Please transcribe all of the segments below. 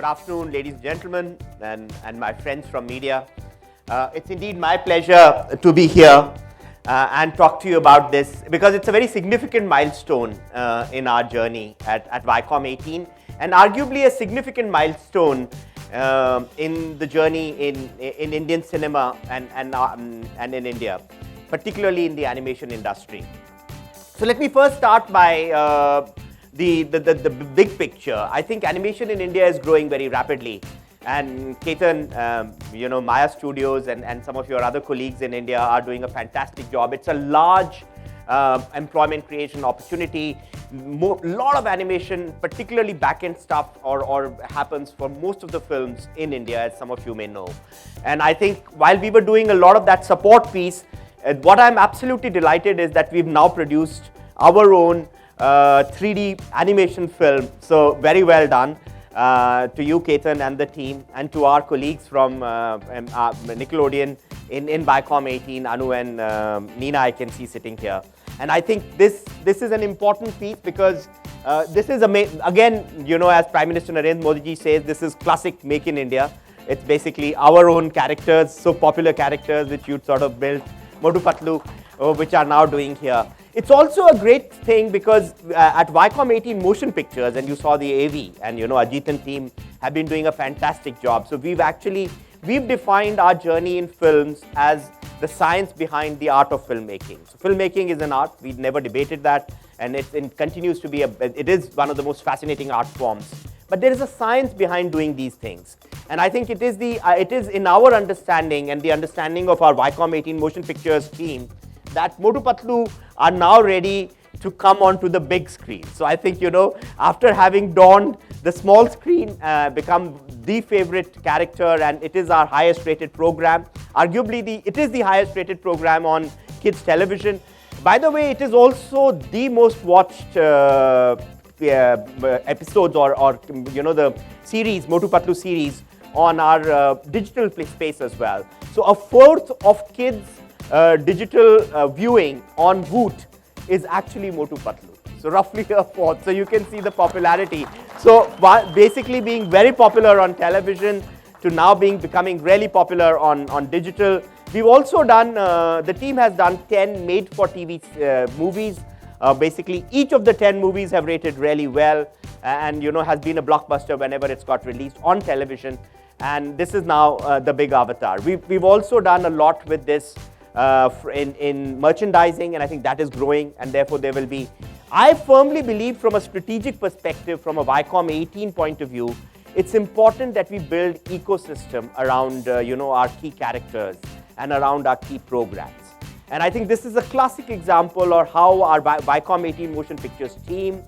afternoon, ladies and gentlemen, and my friends from media. It's indeed my pleasure to be here and talk to you about this because it's a very significant milestone in our journey at Viacom 18 and arguably a significant milestone in the journey in Indian cinema and in India, particularly in the animation industry. So let me first start by the big picture. I think animation in India is growing very rapidly, and Ketan, Maya Studios and some of your other colleagues in India are doing a fantastic job. It's a large employment creation opportunity. Lot of animation, particularly back-end stuff, or happens for most of the films in India, as some of you may know. And I think while we were doing a lot of that support piece, what I'm absolutely delighted is that we've now produced our own 3D animation film. So very well done to you, Ketan, and the team, and to our colleagues from Nickelodeon in Viacom 18, Anu and Neena I can see sitting here. And I think this is an important piece because this is, again, as Prime Minister Narendra Modi ji says, this is classic Make in India. It's basically our own characters, so popular characters which you'd sort of built, Motu Patlu, which are now doing here. It's also a great thing because at Viacom 18 Motion Pictures, and you saw the AV, and Ajit and team have been doing a fantastic job. So we've defined our journey in films as the science behind the art of filmmaking. So filmmaking is an art. We've never debated that, and it continues to be it is one of the most fascinating art forms. But there is a science behind doing these things, and I think it is in our understanding and the understanding of our Viacom 18 Motion Pictures team that Motu Patlu are now ready to come onto the big screen. So I think, after having donned the small screen, become the favorite character, and it is our highest rated program. Arguably, it is the highest rated program on kids television. By the way, it is also the most watched episodes or the series, Motu Patlu series, on our digital space as well. So a fourth of kids digital viewing on Voot is actually Motu Patlu. So roughly a fourth. So you can see the popularity. So basically being very popular on television to now becoming really popular on digital. We've also done, the team has done 10 made-for-TV movies. Basically each of the 10 movies have rated really well and has been a blockbuster whenever it's got released on television. And this is now the big avatar. We've also done a lot with this in merchandising, and I think that is growing, and therefore there will be. I firmly believe from a strategic perspective, from a Viacom 18 point of view, it's important that we build ecosystem around our key characters and around our key programs. And I think this is a classic example of how our Viacom 18 Motion Pictures team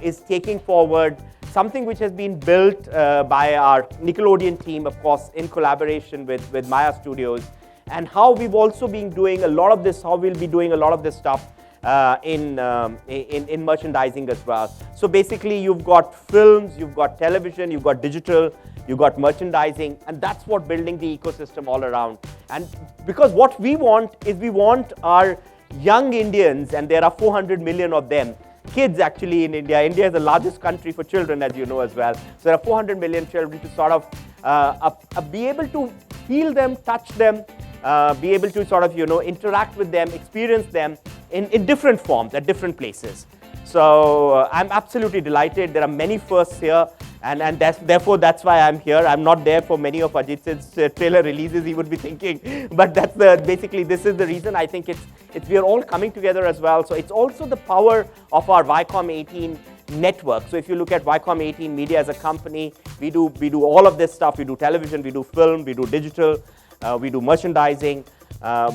is taking forward something which has been built by our Nickelodeon team, of course, in collaboration with Maya Studios, and how we've also been doing a lot of this, how we'll be doing a lot of this stuff in merchandising as well. So basically you've got films, you've got television, you've got digital, you've got merchandising, and that's what building the ecosystem all around. And because what we want is we want our young Indians, and there are 400 million of them, kids actually in India. India is the largest country for children, as you know as well. So there are 400 million children to sort of be able to feel them, touch them, be able to sort of, interact with them, experience them in different forms at different places. So I'm absolutely delighted. There are many firsts here, and therefore that's why I'm here. I'm not there for many of Ajit's trailer releases, he would be thinking, but that's basically this is the reason. I think we are all coming together as well. So it's also the power of our Viacom 18 network. So if you look at Viacom 18 Media as a company, we do all of this stuff. We do television, we do film, we do digital, we do merchandising,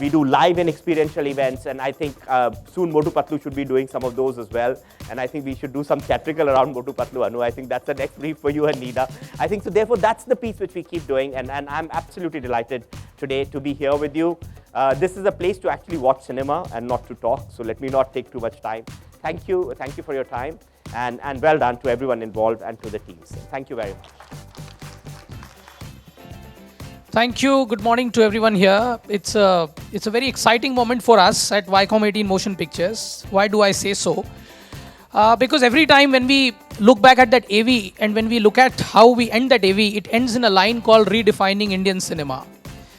we do live and experiential events, and I think soon Motu Patlu should be doing some of those as well. And I think we should do some theatrical around Motu Patlu, Anu. I think that's the next brief for you and Nida. I think so. Therefore, that's the piece which we keep doing, and I'm absolutely delighted today to be here with you. This is a place to actually watch cinema and not to talk. So let me not take too much time. Thank you for your time, and well done to everyone involved and to the teams. Thank you very much. Thank you. Good morning to everyone here. It's a very exciting moment for us at Viacom 18 Motion Pictures. Why do I say so? Because every time when we look back at that AV, and when we look at how we end that AV, it ends in a line called redefining Indian cinema.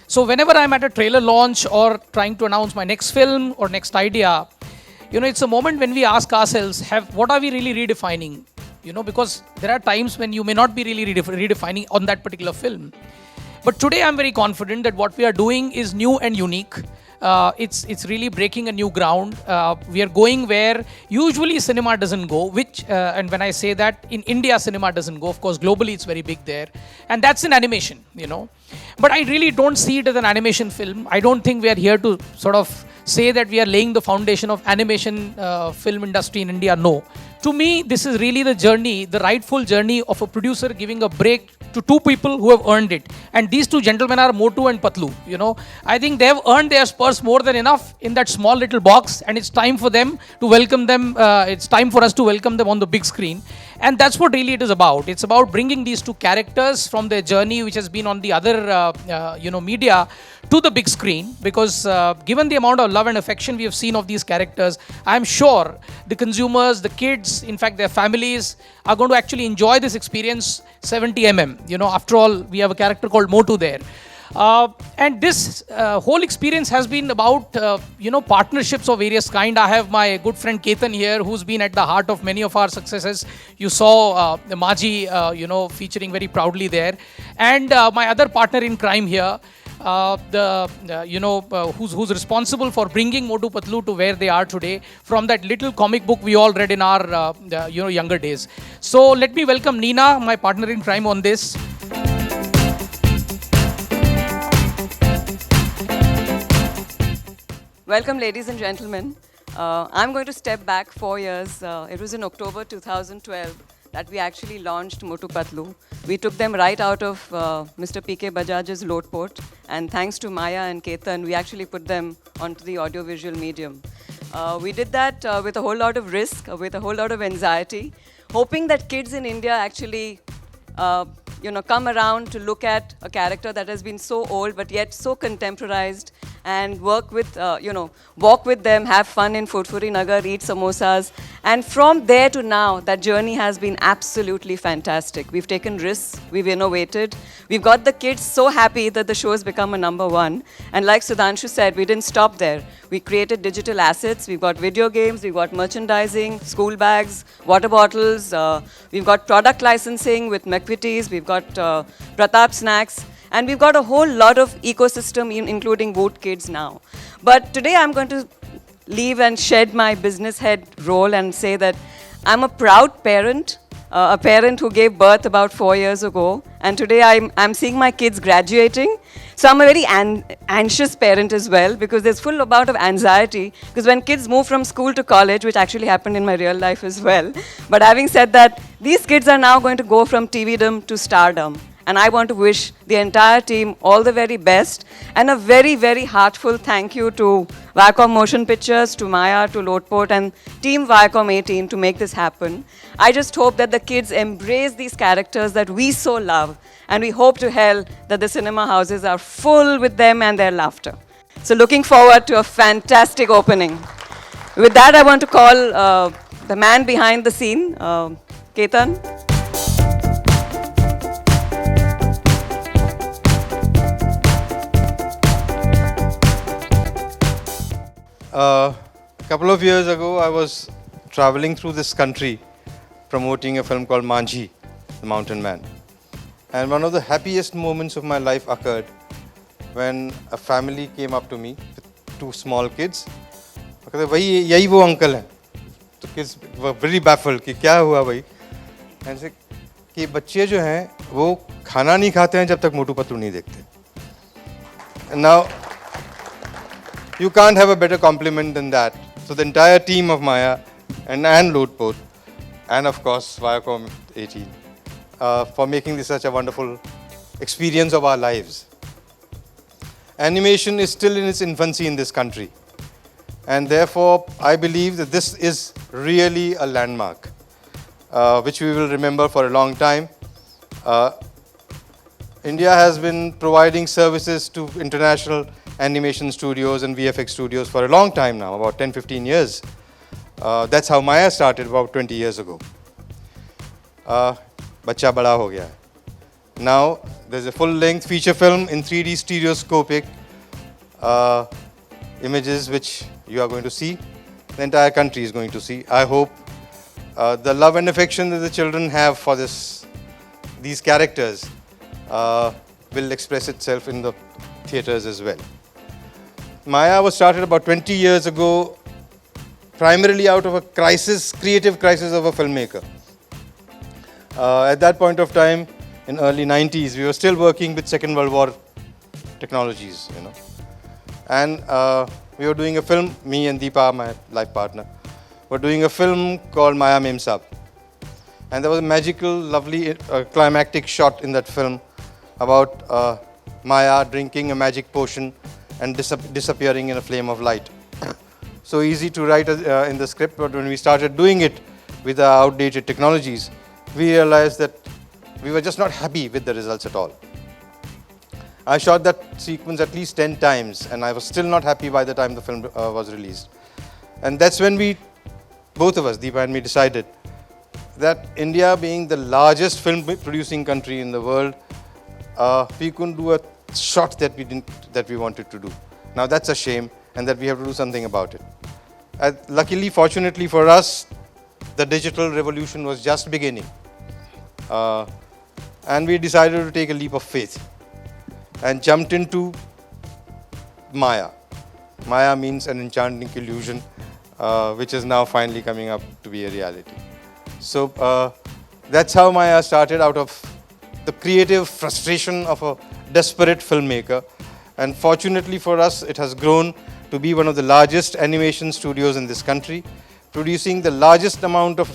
So whenever I'm at a trailer launch or trying to announce my next film or next idea, it's a moment when we ask ourselves, what are we really redefining? Because there are times when you may not be really redefining on that particular film. But today I'm very confident that what we are doing is new and unique. It's really breaking a new ground. We are going where usually cinema doesn't go, and when I say that, in India cinema doesn't go. Of course, globally it's very big there. And that's in animation, But I really don't see it as an animation film. I don't think we are here to sort of say that we are laying the foundation of animation film industry in India. No. To me, this is really the journey, the rightful journey of a producer giving a break to two people who have earned it. And these two gentlemen are Motu and Patlu. I think they have earned their spurs more than enough in that small little box, and it's time for them to welcome them. It's time for us to welcome them on the big screen. And that's what really it is about. It's about bringing these two characters from their journey, which has been on the other, media, to the big screen. Because given the amount of love and affection we have seen of these characters, I'm sure the consumers, the kids, in fact their families, are going to actually enjoy this experience 70mm. After all, we have a character called Motu there. And this whole experience has been about, partnerships of various kind. I have my good friend Ketan here, who's been at the heart of many of our successes. You saw the Maji, featuring very proudly there. And my other partner in crime here, who's responsible for bringing Motu Patlu to where they are today from that little comic book we all read in our, younger days. So let me welcome Nina, my partner in crime on this. Welcome, ladies and gentlemen. I'm going to step back 4 years. It was in October 2012 that we actually launched Motu Patlu. We took them right out of Mr. P.K. Bajaj's Lotpot, and thanks to Maya and Ketan, we actually put them onto the audiovisual medium. We did that with a whole lot of risk, with a whole lot of anxiety, hoping that kids in India actually come around to look at a character that has been so old but yet so contemporized, and work with, walk with them, have fun in Furfuri Nagar, eat samosas. And from there to now, that journey has been absolutely fantastic. We've taken risks, we've innovated, we've got the kids so happy that the show has become a #1. And like Sudhanshu said, we didn't stop there. We created digital assets, we've got video games, we've got merchandising, school bags, water bottles, we've got product licensing with McVitie's, we've got Pratap Snacks, and we've got a whole lot of ecosystem, including Woot Kids now. But today I'm going to leave and shed my business head role and say that I'm a proud parent, a parent who gave birth about 4 years ago, and today I'm seeing my kids graduating. So I'm a very anxious parent as well, because there's full amount of anxiety, because when kids move from school to college, which actually happened in my real life as well. But having said that, these kids are now going to go from TVdom to stardom. And I want to wish the entire team all the very best, and a very, very heartfelt thank you to Viacom Motion Pictures, to Maya, to Lotpot, and Team Viacom 18 to make this happen. I just hope that the kids embrace these characters that we so love, and we hope to hell that the cinema houses are full with them and their laughter. So looking forward to a fantastic opening. With that, I want to call the man behind the scene, Ketan. A couple of years ago, I was traveling through this country promoting a film called Manjhi, The Mountain Man. And one of the happiest moments of my life occurred when a family came up to me with 2 small kids. कहते भाई यही वो uncle हैं. तो kids were very baffled कि क्या हुआ भाई? And say कि बच्चे जो हैं वो खाना नहीं खाते हैं जब तक मोटू पतलू नहीं देखते. And now you can't have a better compliment than that. So the entire team of Maya and Lotpot, and of course Viacom 18, for making this such a wonderful experience of our lives. Animation is still in its infancy in this country, and therefore I believe that this is really a landmark, which we will remember for a long time. India has been providing services to international animation studios and VFX studios for a long time now, about 10-15 years. That's how Maya started about 20 years ago. Bacha Bada Ho Gaya Hai. Now, there's a full-length feature film in 3D stereoscopic images which you are going to see. The entire country is going to see. I hope the love and affection that the children have for these characters will express itself in the theaters as well. Maya was started about 20 years ago, primarily out of a creative crisis of a filmmaker. At that point of time, in early 90s, we were still working with Second World War technologies, And we were doing a film, me and Deepa, my life partner, were doing a film called Maya Mem Saab. And there was a magical, lovely, climactic shot in that film about Maya drinking a magic potion and disappearing in a flame of light. So easy to write in the script, but when we started doing it with our outdated technologies, we realized that we were just not happy with the results at all. I shot that sequence at least 10 times, and I was still not happy by the time the film was released. And that's when both of us, Deepa and me, decided that India being the largest film producing country in the world, we couldn't do a shot that we wanted to do. Now that's a shame, and that we have to do something about it. Luckily, fortunately for us, the digital revolution was just beginning. And we decided to take a leap of faith and jumped into Maya. Maya means an enchanting illusion, which is now finally coming up to be a reality. So that's how Maya started, out of the creative frustration of a desperate filmmaker. And fortunately for us, it has grown to be one of the largest animation studios in this country, producing the largest amount of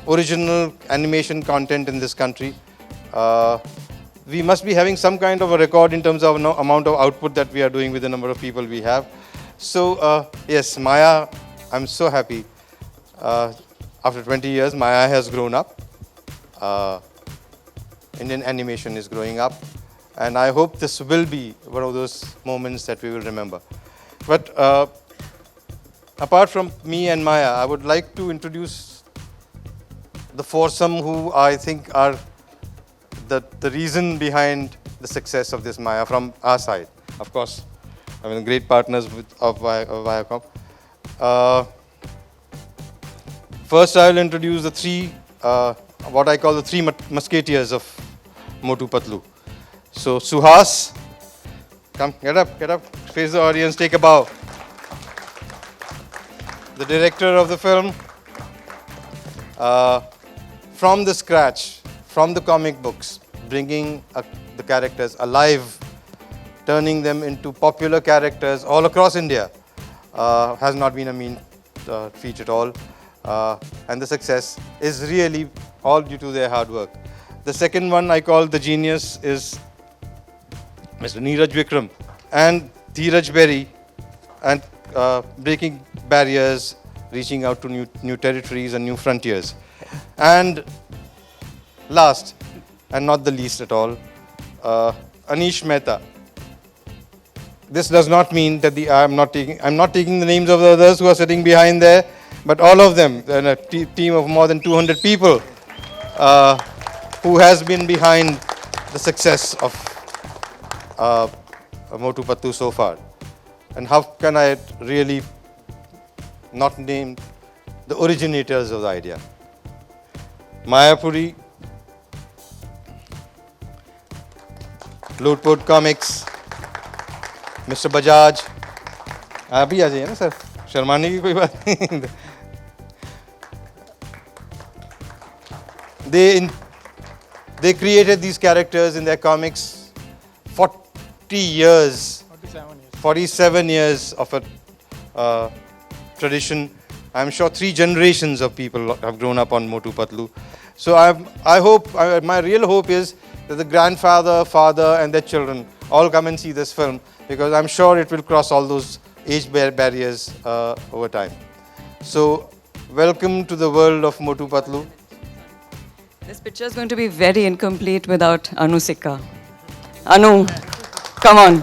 original animation content in this country. We must be having some kind of a record in terms of amount of output that we are doing with the number of people we have. So yes, Maya, I'm so happy. After 20 years, Maya has grown up. Indian animation is growing up. And I hope this will be one of those moments that we will remember. But apart from me and Maya, I would like to introduce the foursome who I think are the reason behind the success of this Maya from our side. Of course, I mean, great partners of Viacom. First, I will introduce the three, what I call the three musketeers of Motu Patlu. So, Suhas, come, get up, face the audience, take a bow. The director of the film, from the scratch, from the comic books, bringing the characters alive, turning them into popular characters all across India, has not been a mean feat at all. And the success is really all due to their hard work. The second one I call the genius is Mr. Neeraj Vikram and Dheeraj Berry, and breaking barriers, reaching out to new territories and new frontiers. And last, and not the least at all, Anish Mehta. This does not mean that I'm not taking the names of the others who are sitting behind there, but all of them, and a team of more than 200 people who has been behind the success of Motu Patlu so far. And how can I really not name the originators of the idea? Mayapuri, Lootport Comics, Mr. Bajaj. आप भी आ जाइए ना sir, शर्माने की कोई बात नहीं. They created these characters in their comics 47 years of a tradition. I'm sure 3 generations of people have grown up on Motu Patlu. So I hope, my real hope is that the grandfather, father and their children all come and see this film, because I'm sure it will cross all those age barriers over time. So welcome to the world of Motu Patlu. This picture is going to be very incomplete without Anu Sikka. Anu, come on.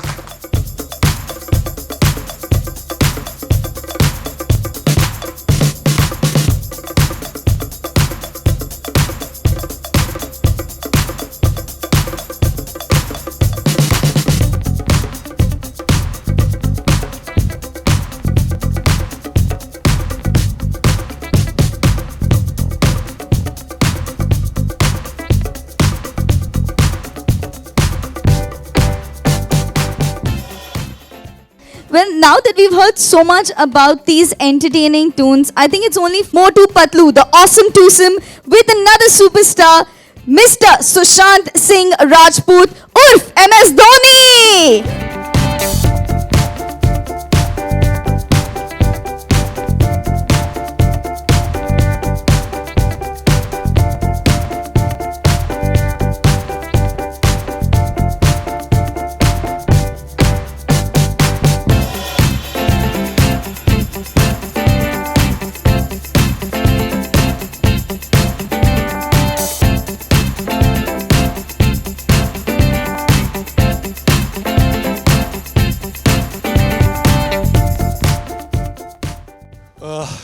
now that we've heard so much about these entertaining tunes, I think it's only Motu Patlu, the awesome twosome, with another superstar, Mr. Sushant Singh Rajput, Urf MS Dhoni.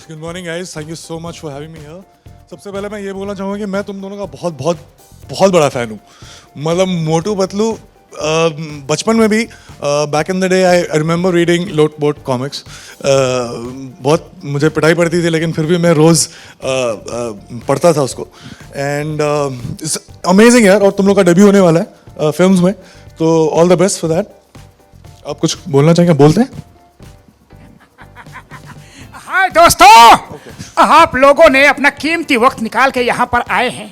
Good morning guys, thank you so much for having me here. सबसे पहले मैं ये बोलना चाहूँगा कि मैं तुम दोनों का बहुत बहुत बहुत बड़ा फ़ैन हूँ। मतलब मोटू पतलू बचपन में भी back in the day I remember reading lot boat comics. बहुत मुझे पिटाई पड़ती थी लेकिन फिर भी मैं रोज़ पढ़ता था उसको। एंड इट्स अमेजिंग यार, और तुम लोग का डेब्यू होने वाला है फिल्म्स में, तो all the best for that. आप कुछ बोलना चाहेंगे? बोलते हैं। हाय दोस्तों, आप लोगों ने अपना कीमती वक्त निकाल के यहाँ पर आए हैं।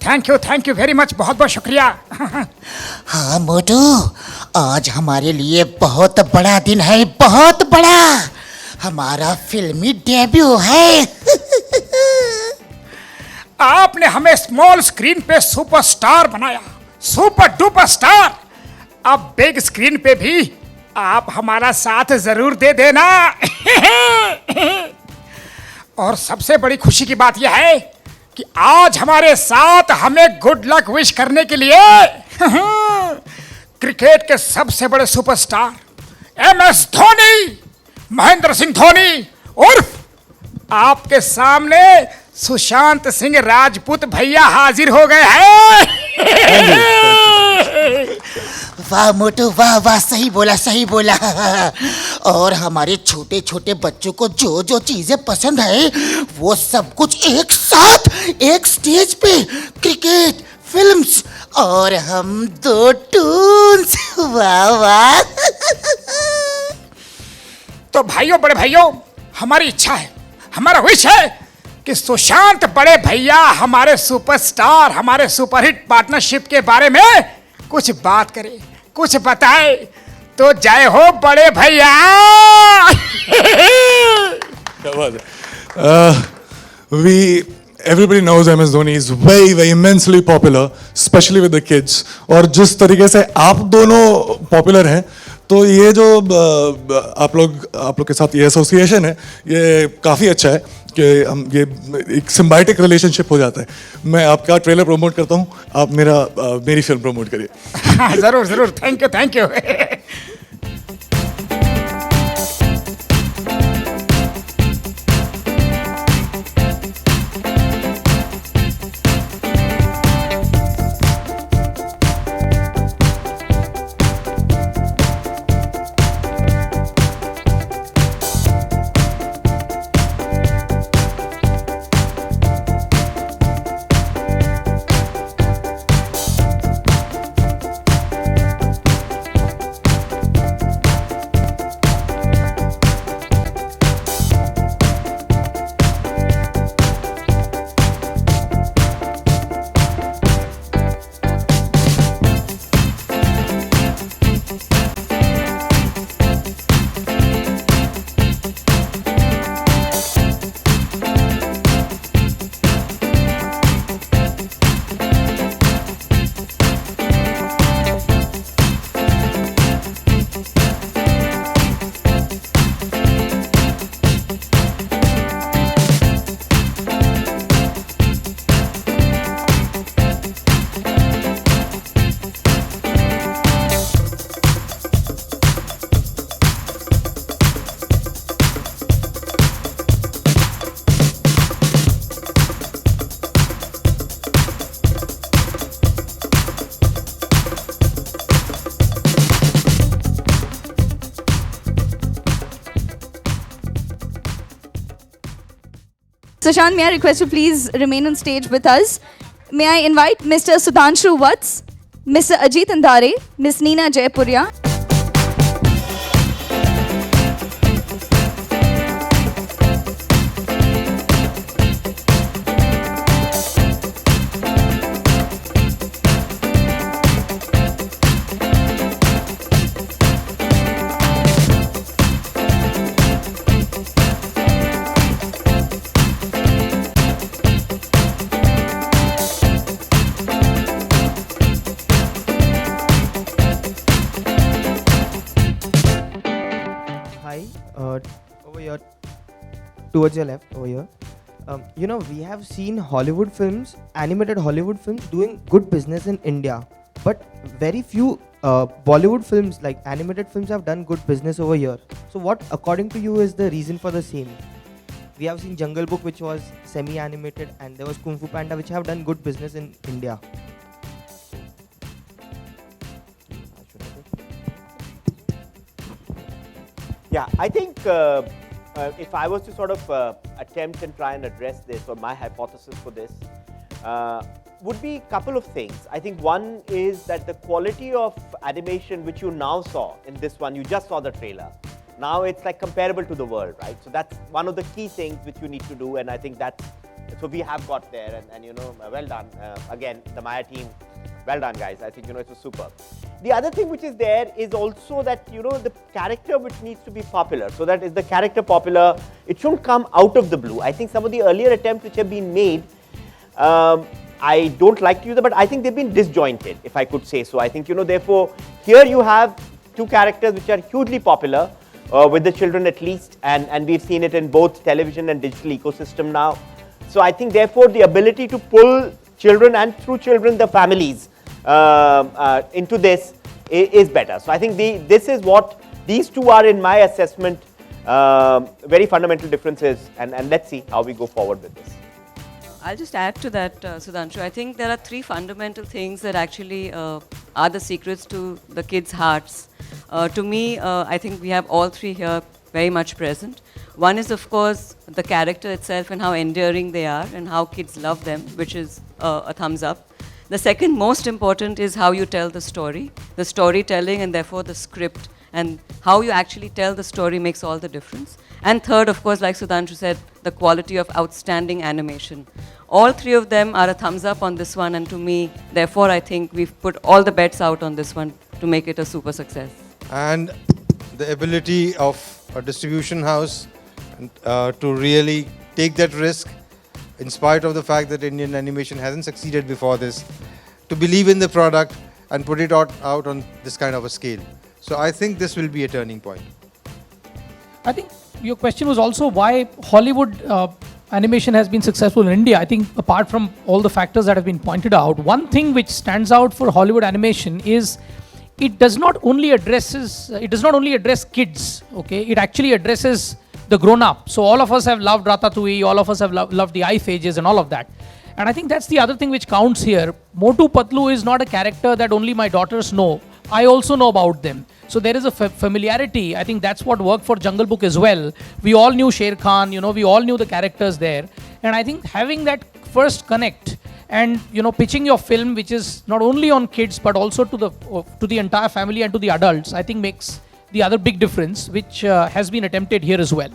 थैंक यू वेरी मच, बहुत बहुत शुक्रिया। हाँ मोटू, आज हमारे लिए बहुत बड़ा दिन है, बहुत बड़ा। हमारा फिल्मी डेब्यू है। आपने हमें स्मॉल स्क्रीन पे सुपरस्टार बनाया, सुपर डुपर स्टार। अब बिग स्क्रीन पे भी आप हमारा साथ जरूर दे देना। और सबसे बड़ी खुशी की बात यह है कि आज हमारे साथ हमें गुड लक विश करने के लिए क्रिकेट के सबसे बड़े सुपरस्टार MS धोनी, महेंद्र सिंह धोनी, उर्फ आपके सामने सुशांत सिंह राजपूत भैया हाजिर हो गए हैं। वाह मोटू, वाह वाह, सही बोला, सही बोला। और हमारे छोटे छोटे बच्चों को जो जो चीजें पसंद है वो सब कुछ एक साथ एक स्टेज पे, क्रिकेट, फिल्म्स और हम दो टून्स। वाह वाह। तो भाइयों, बड़े भाइयों, हमारी इच्छा है, हमारा विश है कि सुशांत बड़े भैया हमारे सुपरस्टार, हमारे सुपरहिट पार्टनरशिप के बारे में कुछ बात करें, कुछ बताए। तो जय हो बड़े भैया। क्या बात है। Everybody knows MS Dhoni is very immensely popular, especially with the kids. और जिस तरीके से आप दोनों पॉपुलर हैं, तो ये जो आप लोग के साथ ये एसोसिएशन है, ये काफ़ी अच्छा है कि हम ये एक सिम्बायोटिक रिलेशनशिप हो जाता है। मैं आपका ट्रेलर प्रमोट करता हूँ, आप मेरी फिल्म प्रमोट करिए। जरूर जरूर, thank you. Sushant, may I request you please remain on stage with us? May I invite Mr. Sudhanshu Vats, Mr. Ajit Andare, Ms. Neena Jaipuria. towards your left over here. You know, we have seen Hollywood films, animated Hollywood films, doing good business in India, but very few Bollywood films, like animated films, have done good business over here. So, what, according to you, is the reason for the same? We have seen Jungle Book, which was semi-animated, and there was Kung Fu Panda, which have done good business in India. Yeah, I think if I was to sort of attempt and try and address this, or my hypothesis for this, would be a couple of things. I think one is that the quality of animation which you now saw in this one, you just saw the trailer. Now it's like comparable to the world, right? So that's one of the key things which you need to do, and I think that's, so we have got there, and you know, well done. Again, the Maya team, well done guys. I think, you know, it's superb. The other thing which is there is also that, you know, the character which needs to be popular. So that is the character popular, it shouldn't come out of the blue. I think some of the earlier attempts which have been made, I don't like to use them, but I think they've been disjointed, if I could say so. I think, you know, therefore, here you have two characters which are hugely popular, with the children at least, and we've seen it in both television and digital ecosystem now. So I think, therefore, the ability to pull children and through children, the families, into this is better. So I think this is what these two are, in my assessment, very fundamental differences, and let's see how we go forward with this. I'll just add to that, Sudhanshu. I think there are three fundamental things that actually are the secrets to the kids' hearts. To me, I think we have all three here very much present. One is, of course, the character itself and how endearing they are and how kids love them, which is a thumbs up. The second most important is how you tell the story, the storytelling, and therefore the script, and how you actually tell the story makes all the difference. And third, of course, like Sudhanshu said, the quality of outstanding animation. All three of them are a thumbs up on this one, and to me, therefore, I think we've put all the bets out on this one to make it a super success. And the ability of a distribution house to really take that risk, in spite of the fact that Indian animation hasn't succeeded before this, to believe in the product and put it out on this kind of a scale. So I think this will be a turning point. I think your question was also why Hollywood animation has been successful in India. I think apart from all the factors that have been pointed out, one thing which stands out for Hollywood animation is it does not only address kids, okay? It actually addresses the grown-up. So all of us have loved Ratatouille, all of us have loved the Ice Ages and all of that. And I think that's the other thing which counts here. Motu Patlu is not a character that only my daughters know. I also know about them. So there is a familiarity. I think that's what worked for Jungle Book as well. We all knew Sher Khan, you know, we all knew the characters there. And I think having that first connect and, you know, pitching your film, which is not only on kids, but also to the entire family and to the adults, I think makes the other big difference, which has been attempted here as well.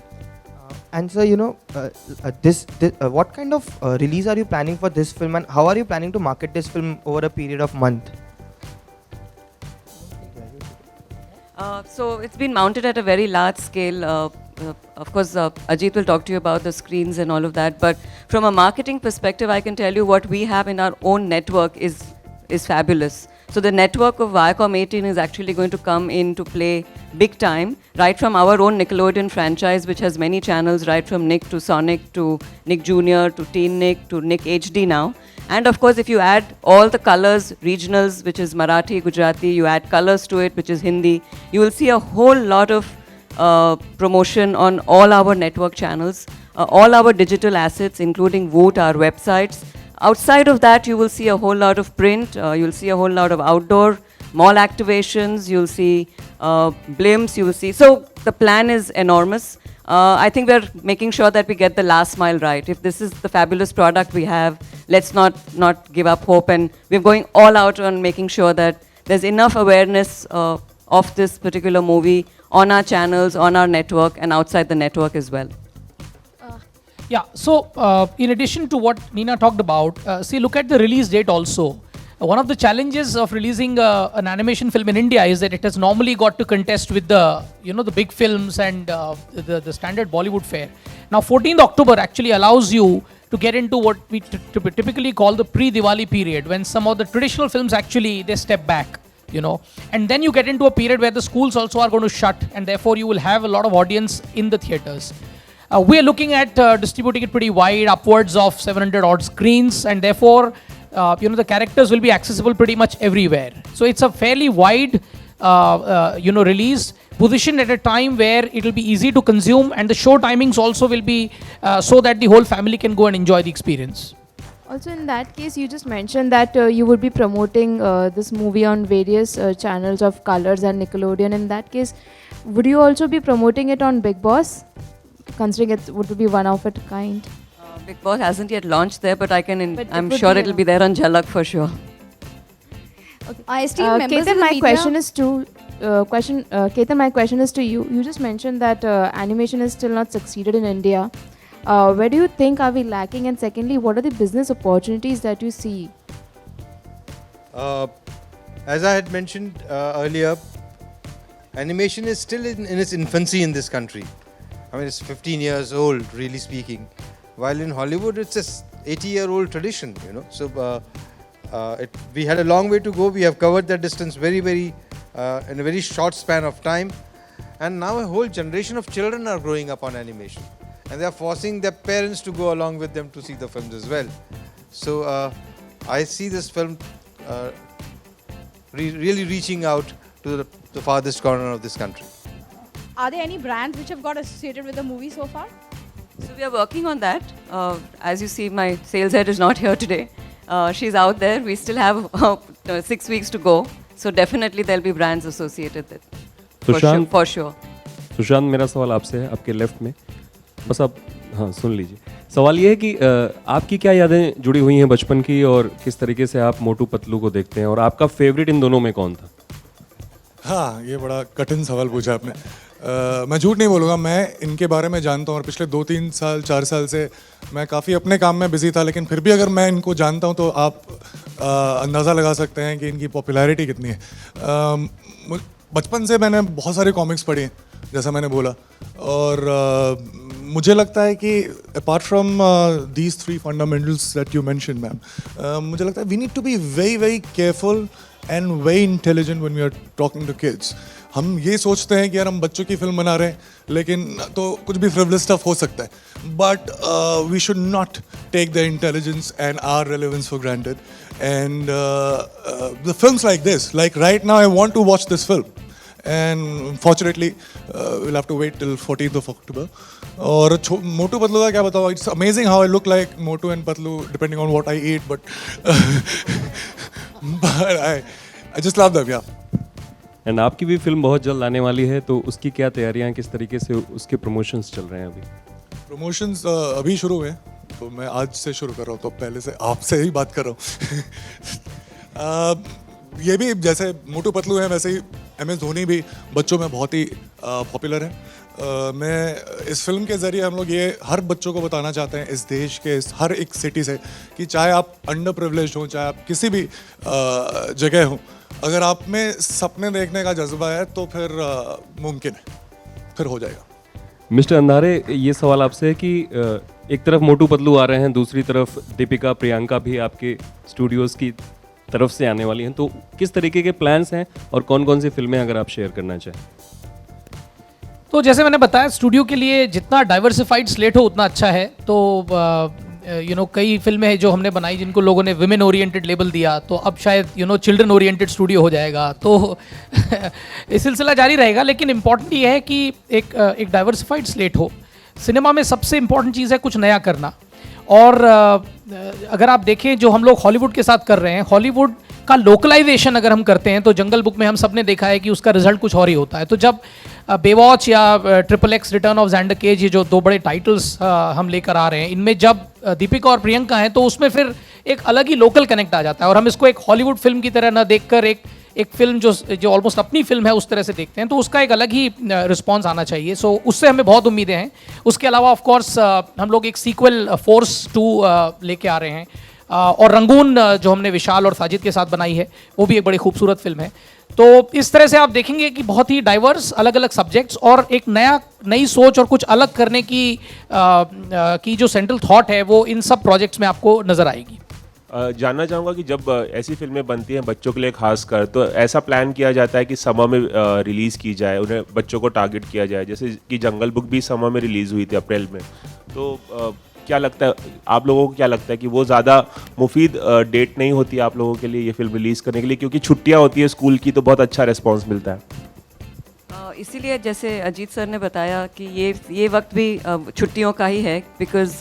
And so, you know, what kind of release are you planning for this film, and how are you planning to market this film over a period of month? So it's been mounted at a very large scale. Of course, Ajit will talk to you about the screens and all of that. But from a marketing perspective, I can tell you what we have in our own network is fabulous. So the network of Viacom 18 is actually going to come into play big time, right from our own Nickelodeon franchise, which has many channels, right from Nick to Sonic to Nick Jr. to Teen Nick to Nick HD now. And of course, if you add all the colors, regionals, which is Marathi, Gujarati, you add colors to it, which is Hindi, you will see a whole lot of promotion on all our network channels, all our digital assets, including Voot, our websites. Outside of that, you will see a whole lot of print, you'll see a whole lot of outdoor, mall activations, you'll see blimps, you will see. So the plan is enormous. I think we're making sure that we get the last mile right. If this is the fabulous product we have, let's not give up hope, and we're going all out on making sure that there's enough awareness of this particular movie on our channels, on our network, and outside the network as well. Yeah, so in addition to what Nina talked about, see, look at the release date also. One of the challenges of releasing an animation film in India is that it has normally got to contest with the, you know, the big films and the standard Bollywood fare. Now, 14th October actually allows you to get into what we typically call the pre-Diwali period, when some of the traditional films actually, they step back, you know. And then you get into a period where the schools also are going to shut, and therefore you will have a lot of audience in the theaters. We are looking at distributing it pretty wide, upwards of 700 odd screens, and therefore, the characters will be accessible pretty much everywhere. So it's a fairly wide, release, positioned at a time where it will be easy to consume, and the show timings also will be so that the whole family can go and enjoy the experience. Also, in that case, you just mentioned that you would be promoting this movie on various channels of Colors and Nickelodeon. In that case, would you also be promoting it on Big Boss, considering it would be one of a kind? Big Boss hasn't yet launched there, but I'm would sure be it'll be there on Jhalak for sure. Esteemed members Ketan, of the my media. question is to Ketan, my question is to you. You just mentioned that animation is still not succeeded in India. Where do you think are we lacking? And secondly, what are the business opportunities that you see? As I had mentioned earlier, animation is still in its infancy in this country. I mean, it's 15 years old, really speaking. While in Hollywood, it's a 80-year-old tradition, So we had a long way to go. We have covered that distance very, very in a very short span of time. And now a whole generation of children are growing up on animation. And they are forcing their parents to go along with them to see the films as well. So I see this film really reaching out to the farthest corner of this country. Are there any brands which have got associated with the movie so far? So we are working on that. As you see, my sales head is not here today. She's out there. We still have 6 weeks to go. So definitely there'll be brands associated with it. For sure. Sushant, मेरा सवाल आपसे है, आपके left में, बस आप हाँ सुन लीजिए। सवाल ये है कि आपकी क्या यादें जुड़ी हुई हैं बचपन की, और किस तरीके से आप मोटू पतलू को देखते हैं, और आपका फेवरेट इन दोनों में कौन था? हाँ, ये बड़ा कठिन सवाल पूछा आपने। मैं झूठ नहीं बोलूँगा, मैं इनके बारे में जानता हूँ और पिछले 2-3 साल 4 साल से मैं काफ़ी अपने काम में बिजी था, लेकिन फिर भी अगर मैं इनको जानता हूँ तो आप अंदाज़ा लगा सकते हैं कि इनकी पॉपुलैरिटी कितनी है। बचपन से मैंने बहुत सारे कॉमिक्स पढ़े हैं, जैसा मैंने बोला, और मुझे लगता है कि apart from these 3 fundamentals that you mention ma'am, मुझे लगता है we need to be very very careful and very intelligent when we are talking to kids. हम ये सोचते हैं कि यार हम बच्चों की फिल्म बना रहे हैं, लेकिन तो कुछ भी फ्रिवलेस स्टफ हो सकता है, but we should not take the intelligence and our relevance for granted. And the films like this, like right now I want to watch this film, and fortunately we'll have to wait till 14th of October. और मोटू पतलू का क्या बताओ, it's amazing how I look like Motu and Patlu depending on what I eat, but I just love them, yeah. And आपकी भी film बहुत जल्द आने वाली है, तो उसकी क्या तैयारियां, किस तरीके से उसके प्रमोशंस चल रहे हैं अभी? प्रमोशंस अभी शुरू हुए, तो मैं आज से शुरू कर रहा हूँ, तो पहले से आपसे ही बात कर रहा हूँ। ये भी जैसे मोटू पतलू है, वैसे ही MS धोनी भी बच्चों में बहुत ही पॉपुलर है। मैं इस फिल्म के ज़रिए हम लोग ये हर बच्चों को बताना चाहते हैं, इस देश के हर एक सिटी से, कि चाहे आप अंडर प्रिविलेज्ड हो, चाहे आप किसी भी जगह हो, अगर आप में सपने देखने का जज्बा है तो फिर मुमकिन है, फिर हो जाएगा। मिस्टर अंधारे, ये सवाल आपसे है कि एक तरफ मोटू पतलू आ रहे हैं, दूसरी तरफ दीपिका प्रियंका भी आपके स्टूडियोज़ की तरफ से आने वाली हैं, तो किस तरीके के प्लान्स हैं और कौन कौन सी फिल्में अगर आप शेयर करना चाहें? तो जैसे मैंने बताया, स्टूडियो के लिए जितना डाइवर्सिफाइड स्लेट हो उतना अच्छा है। तो कई फिल्में हैं जो हमने बनाई जिनको लोगों ने विमेन ओरिएंटेड लेबल दिया, तो अब शायद चिल्ड्रन ओरिएंटेड स्टूडियो हो जाएगा, तो ये सिलसिला जारी रहेगा। लेकिन इम्पॉर्टेंट ये है कि एक डाइवर्सिफाइड स्लेट हो। सिनेमा में सबसे इम्पॉर्टेंट चीज़ है कुछ नया करना। और अगर आप देखें जो हम लोग हॉलीवुड के साथ कर रहे हैं, हॉलीवुड का लोकलाइजेशन अगर हम करते हैं तो जंगल बुक में हम सब ने देखा है कि उसका रिजल्ट कुछ और ही होता है। तो जब बेवॉच या XXX रिटर्न ऑफ ज़ैंडर केज, ये जो 2 बड़े टाइटल्स हम लेकर आ रहे हैं, इनमें जब दीपिका और प्रियंका हैं तो उसमें फिर एक अलग ही लोकल कनेक्ट आ जाता है, और हम इसको एक हॉलीवुड फिल्म की तरह ना देखकर एक फिल्म जो ऑलमोस्ट अपनी फिल्म है उस तरह से देखते हैं, तो उसका एक अलग ही रिस्पॉन्स आना चाहिए। सो उससे हमें बहुत उम्मीदें हैं। उसके अलावा ऑफ कोर्स हम लोग एक सीक्वल फोर्स 2 लेके आ रहे हैं, और रंगून जो हमने विशाल और साजिद के साथ बनाई है, वो भी एक बड़ी खूबसूरत फिल्म है। तो इस तरह से आप देखेंगे कि बहुत ही डाइवर्स अलग अलग सब्जेक्ट्स और एक नई सोच और कुछ अलग करने की जो सेंट्रल थॉट है वो इन सब प्रोजेक्ट्स में आपको नजर आएगी। जानना चाहूँगा कि जब ऐसी फिल्में बनती हैं बच्चों के लिए खास कर, तो ऐसा प्लान किया जाता है कि समर में रिलीज़ की जाए, उन्हें बच्चों को टारगेट किया जाए, जैसे कि जंगल बुक भी समर में रिलीज़ हुई थी अप्रैल में। तो क्या लगता है आप लोगों को, क्या लगता है कि वो ज़्यादा मुफीद डेट नहीं होती आप लोगों के लिए ये फिल्म रिलीज़ करने के लिए, क्योंकि छुट्टियाँ होती है स्कूल की तो बहुत अच्छा रिस्पॉन्स मिलता है? इसीलिए जैसे अजीत सर ने बताया कि ये वक्त भी छुट्टियों का ही है, बिकॉज़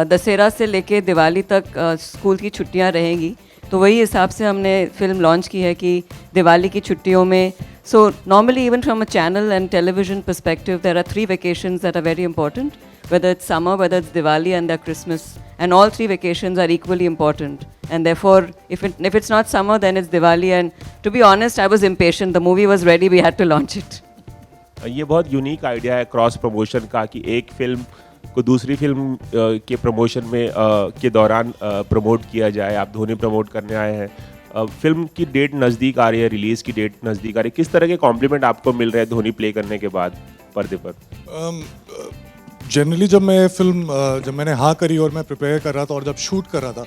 दशहरा से लेके दिवाली तक स्कूल की छुट्टियां रहेंगी, तो वही हिसाब से हमने फिल्म लॉन्च की है कि दिवाली की छुट्टियों में। So normally even from a channel and television perspective there are 3 vacations that are very important, whether it's summer, whether it's Diwali and their Christmas, and all 3 vacations are equally important, and therefore if it's not summer then it's Diwali, and to be honest I was impatient, the movie was ready, we had to launch it. ये बहुत unique idea है cross promotion का, कि एक film को दूसरी film के promotion में के दौरान प्रमोट किया जाए। आप धोनी प्रमोट करने आए हैं, फिल्म की डेट नज़दीक आ रही है, रिलीज़ की डेट नज़दीक आ रही है, किस तरह के कॉम्प्लीमेंट आपको मिल रहे हैं धोनी प्ले करने के बाद पर्दे पर? जनरली जब मैंने हाँ करी और मैं प्रिपेयर कर रहा था और जब शूट कर रहा था,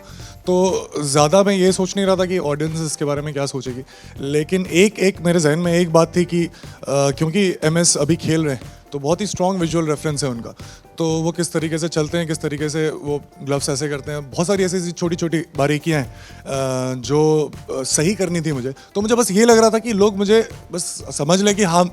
तो ज़्यादा मैं ये सोच नहीं रहा था कि ऑडियंस इसके बारे में क्या सोचेगी, लेकिन एक मेरे जहन में एक बात थी कि क्योंकि MS अभी खेल रहे हैं तो बहुत ही स्ट्रॉन्ग विजुअल रेफरेंस है उनका, तो वो किस तरीके से चलते हैं, किस तरीके से वो ग्लव्स ऐसे करते हैं, बहुत सारी ऐसी छोटी छोटी बारीकियाँ हैं जो सही करनी थी मुझे। तो मुझे बस ये लग रहा था कि लोग मुझे बस समझ लें कि हाँ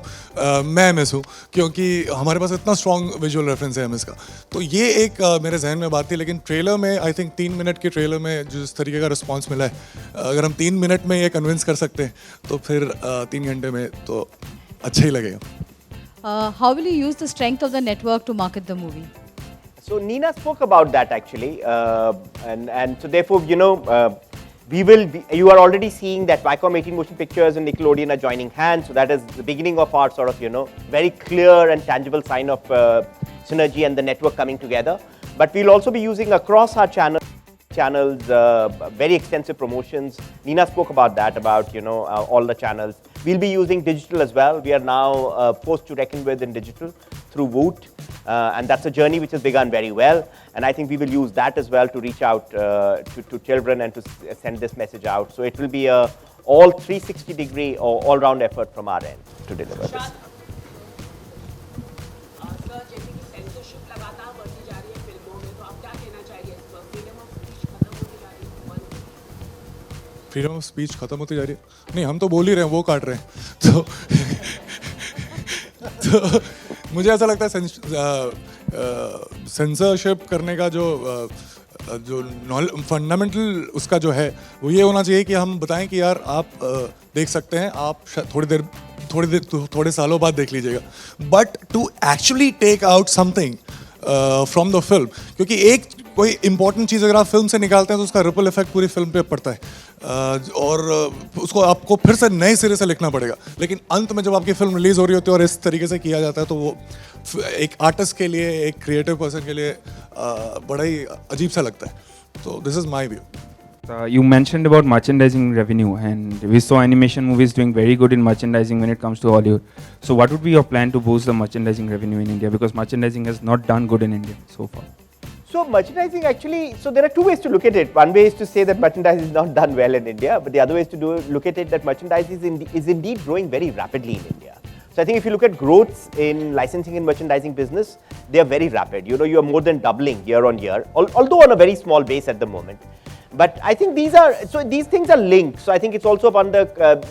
मैं MS हूँ, क्योंकि हमारे पास इतना स्ट्रॉन्ग विजुअल रेफरेंस है MS का। तो ये एक मेरे जहन में बात थी, लेकिन ट्रेलर में आई थिंक 3 मिनट के ट्रेलर में जिस तरीके का रिस्पॉन्स मिला है, अगर हम 3 मिनट में ये कन्विंस कर सकते हैं तो फिर 3 घंटे में तो अच्छा ही लगेगा। How will you use the strength of the network to market the movie? So Nina spoke about that actually, and so therefore, you know, you are already seeing that Viacom 18 Motion Pictures and Nickelodeon are joining hands. So that is the beginning of our sort of, you know, very clear and tangible sign of synergy and the network coming together. But we'll also be using across our channels very extensive promotions. Nina spoke about that, about, you know, all the channels. We'll be using digital as well. We are now forced to reckon with in digital through Woot, and that's a journey which has begun very well. And I think we will use that as well to reach out to children and to send this message out. So it will be a all 360-degree or all-round effort from our end to deliver this. Freedom of speech खत्म होती जा रही है? नहीं, हम तो बोल ही रहे हैं, वो काट रहे हैं। तो मुझे ऐसा लगता है सेंसरशिप करने का जो फंडामेंटल उसका जो है वो ये होना चाहिए कि हम बताएं कि यार आप देख सकते हैं, आप थोड़े सालों बाद देख लीजिएगा, but to actually take out something from the film, क्योंकि एक कोई इंपॉर्टेंट चीज़ अगर आप फिल्म से निकालते हैं तो उसका रिपल इफेक्ट पूरी फिल्म पे पड़ता है, और उसको आपको फिर से नए सिरे से लिखना पड़ेगा। लेकिन अंत में जब आपकी फिल्म रिलीज हो रही होती है और इस तरीके से किया जाता है तो वो एक आर्टिस्ट के लिए, एक क्रिएटिव पर्सन के लिए बड़ा ही अजीब सा लगता है। तो this is my view. You mentioned about merchandising revenue, and we saw animation movies doing very good in merchandising when it comes to Hollywood. So what would be your plan to boost the merchandising revenue in India? Because merchandising has not done good in India so far. So merchandising actually, so there are two ways to look at it. One way is to say that merchandising is not done well in India, but the other way is to look at it that merchandising is indeed growing very rapidly in India. So I think if you look at growths in licensing and merchandising business, they are very rapid. You know, you are more than doubling year on year, although on a very small base at the moment. But I think these things are linked. So I think it's also upon the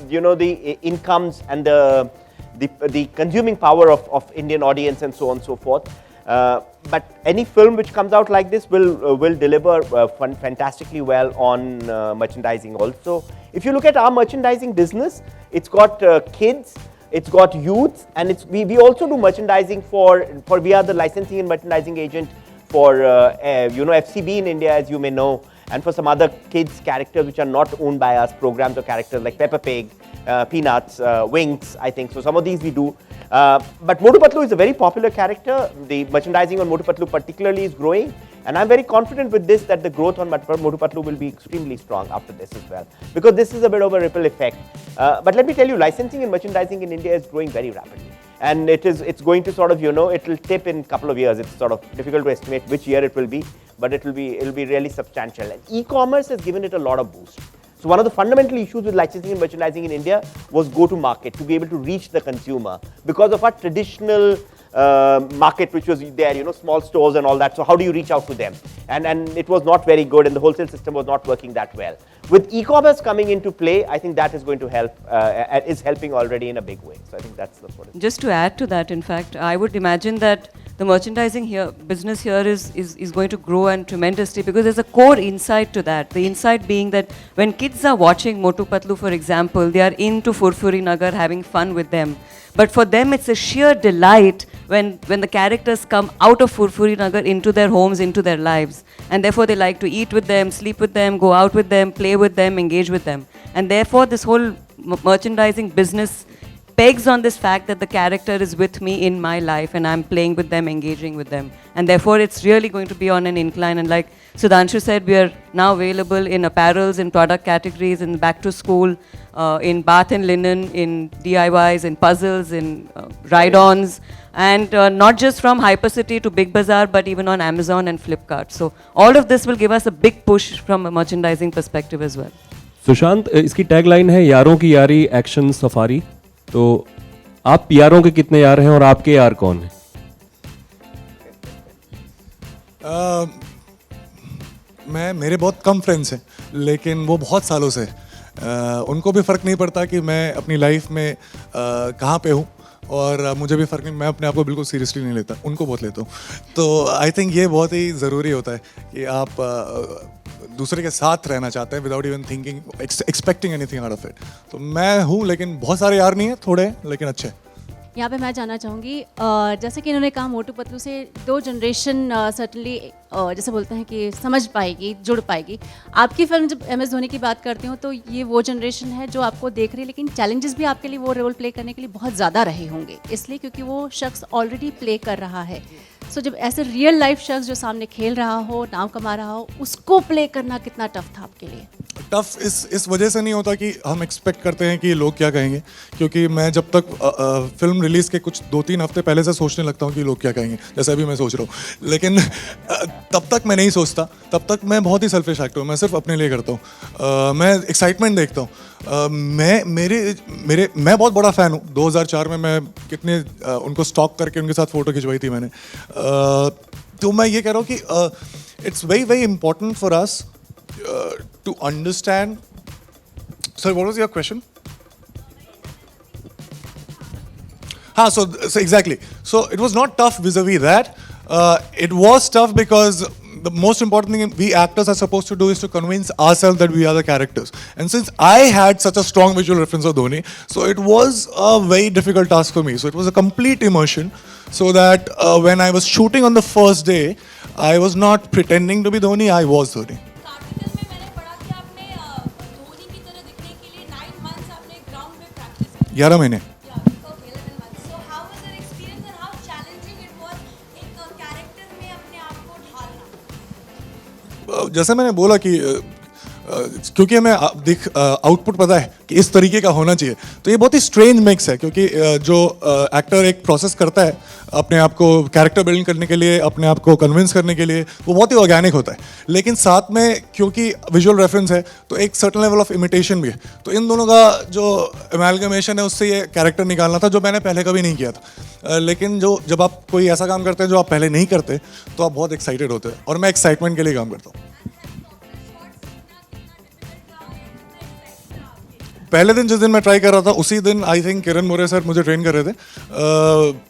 you know, the incomes and the consuming power of Indian audience and so on and so forth. But any film which comes out like this will deliver fantastically well on merchandising also. If you look at our merchandising business, it's got kids, it's got youths, and we also do merchandising for we are the licensing and merchandising agent for you know, FCB in India, as you may know, and for some other kids characters which are not owned by us, programs or characters like Peppa Pig, Peanuts, Winx, I think. So some of these we do. But Motu Patlu is a very popular character. The merchandising on Motu Patlu particularly is growing, and I'm very confident with this that the growth on Motu Patlu will be extremely strong after this as well, because this is a bit of a ripple effect. But let me tell you, licensing and merchandising in India is growing very rapidly, and it's going to sort of, you know, it will tip in a couple of years. It's sort of difficult to estimate which year it will be, but it'll be really substantial. And e-commerce has given it a lot of boost. So one of the fundamental issues with licensing and merchandising in India was go-to-market, to be able to reach the consumer because of our traditional market, which was there, you know, small stores and all that. So how do you reach out to them? And it was not very good, and the wholesale system was not working that well. With e-commerce coming into play, I think that is going to help, is helping already in a big way. So I think that's what it is. Just to add to that, in fact, I would imagine that the merchandising here, business here is going to grow and tremendously, because there's a core insight to that. The insight being that when kids are watching Motu Patlu, for example, they are into Furfuri Nagar, having fun with them. But for them, it's a sheer delight when the characters come out of Furfuri Nagar into their homes, into their lives. And therefore, they like to eat with them, sleep with them, go out with them, play with them, engage with them. And therefore, this whole merchandising business pegs on this fact that the character is with me in my life and I'm playing with them, engaging with them. And therefore, it's really going to be on an incline. And like Sudhanshu said, we are now available in apparels, in product categories, in back to school, in bath and linen, in DIYs, in puzzles, in ride-ons. And not just from Hypercity to Big Bazaar, but even on Amazon and Flipkart. So all of this will give us a big push from a merchandising perspective as well. Sushant, इसकी tagline है यारों की यारी action safari. तो आप यारों के कितने यार हैं और आपके यार कौन हैं? मेरे बहुत कम फ्रेंड्स हैं, लेकिन वो बहुत सालों से उनको भी फ़र्क नहीं पड़ता कि मैं अपनी लाइफ में कहाँ पे हूँ, और मुझे भी फ़र्क नहीं, मैं अपने आप को बिल्कुल सीरियसली नहीं लेता, उनको बहुत लेता हूँ. तो आई थिंक ये बहुत ही ज़रूरी होता है कि आप दूसरे के साथ रहना चाहते हैं without even thinking, expecting anything out of it. तो मैं हूँ, लेकिन बहुत सारे यार नहीं हैं, थोड़े हैं लेकिन अच्छे. यहाँ पे मैं जानना चाहूँगी, जैसे कि इन्होंने कहा मोटू पतलू से 2 जनरेशन सर्टनली जैसे बोलते हैं कि समझ पाएगी, जुड़ पाएगी. आपकी फिल्म जब MS धोनी की बात करती हूँ तो ये वो जनरेशन है जो आपको देख रही है, लेकिन चैलेंजेस भी आपके लिए वो रोल प्ले करने के लिए बहुत ज़्यादा रहे होंगे, इसलिए क्योंकि वो शख्स ऑलरेडी प्ले कर रहा है. सो जब ऐसे रियल लाइफ शख्स जो सामने खेल रहा हो, नाम कमा रहा हो, उसको प्ले करना कितना टफ था आपके लिए? टफ इस वजह से नहीं होता कि हम एक्सपेक्ट करते हैं कि लोग क्या कहेंगे, क्योंकि मैं जब तक फिल्म रिलीज़ के कुछ 2-3 हफ्ते पहले से सोचने लगता हूँ कि लोग क्या कहेंगे, जैसे अभी मैं सोच रहा हूँ. लेकिन तब तक मैं नहीं सोचता, तब तक मैं बहुत ही सेल्फिश एक्टर हूँ, मैं सिर्फ अपने लिए करता हूँ. मैं एक्साइटमेंट देखता हूँ. मैं बहुत बड़ा फ़ैन हूँ. 2004 में मैं कितने उनको स्टॉक करके उनके साथ फ़ोटो खिंचवाई थी मैंने. तो मैं ये कह रहा हूँ कि it's very very important for us to understand. Sorry, what was your question? So exactly. So it was not tough vis-a-vis that. It was tough because the most important thing we actors are supposed to do is to convince ourselves that we are the characters. And since I had such a strong visual reference of Dhoni, so it was a very difficult task for me. So it was a complete immersion, so that when I was shooting on the first day, I was not pretending to be Dhoni, I was Dhoni. 11 महीने. जैसे मैंने बोला कि क्योंकि हमें output पता है कि इस तरीके का होना चाहिए, तो ये बहुत ही स्ट्रेंज मिक्स है, क्योंकि जो एक्टर एक प्रोसेस करता है अपने आप को कैरेक्टर बिल्ड करने के लिए, अपने आप को कन्विंस करने के लिए, वो बहुत ही ऑर्गेनिक होता है. लेकिन साथ में क्योंकि विजुअल रेफरेंस है तो एक सर्टन लेवल ऑफ इमिटेशन भी है. तो इन दोनों का जो एमैलगमेशन है उससे ये कैरेक्टर निकालना था जो मैंने पहले कभी नहीं किया था. लेकिन जब आप कोई ऐसा काम करते हैं जो आप पहले नहीं करते तो आप बहुत एक्साइटेड होते हैं, और मैं एक्साइटमेंट के लिए काम करता हूँ. पहले दिन जिस दिन मैं ट्राई कर रहा था उसी दिन I think Kiran More sir मुझे ट्रेन कर रहे थे.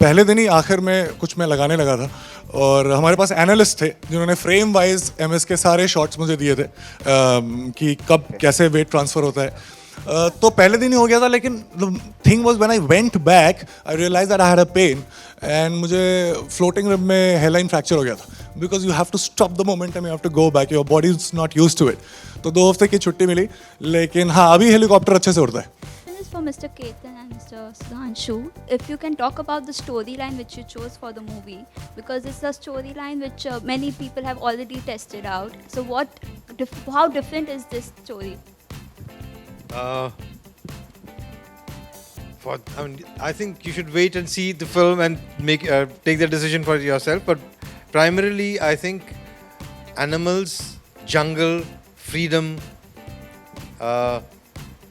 पहले दिन ही आखिर में कुछ मैं लगाने लगा था, और हमारे पास एनालिस्ट थे जिन्होंने फ्रेम वाइज MS के सारे शॉट्स मुझे दिए थे कि कब कैसे वेट ट्रांसफ़र होता है. तो पहले दिन ही हो गया था, लेकिन the thing was when I went back I realize that I had a pain, and मुझे फ्लोटिंग रिब में हेयरलाइन फ्रैक्चर हो गया था, because you have to stop the momentum, you have to go back, your body is not used to it. तो 2 हफ्ते की छुट्टी मिली, लेकिन हाँ अभी हेलीकॉप्टर अच्छे से उड़ता है. For Mr. Ketan and Mr. Sudhanshu, if you can talk about the storyline which you chose for the movie, because it's a storyline which many people have already tested out. So how different is this story? I think you should wait and see the film and take the decision for yourself. But primarily, I think animals, jungle, freedom,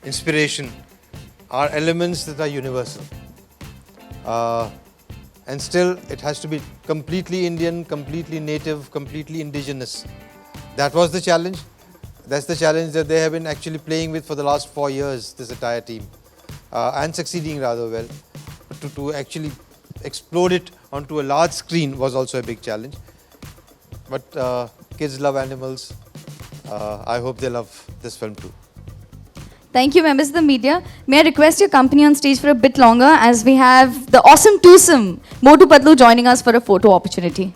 inspiration are elements that are universal. And still, it has to be completely Indian, completely native, completely indigenous. That was the challenge. That's the challenge that they have been actually playing with for the last 4 years, this entire team, and succeeding rather well. But to actually explode it onto a large screen was also a big challenge. But kids love animals. I hope they love this film too. Thank you, members of the media. May I request your company on stage for a bit longer as we have the awesome twosome Motu Patlu joining us for a photo opportunity.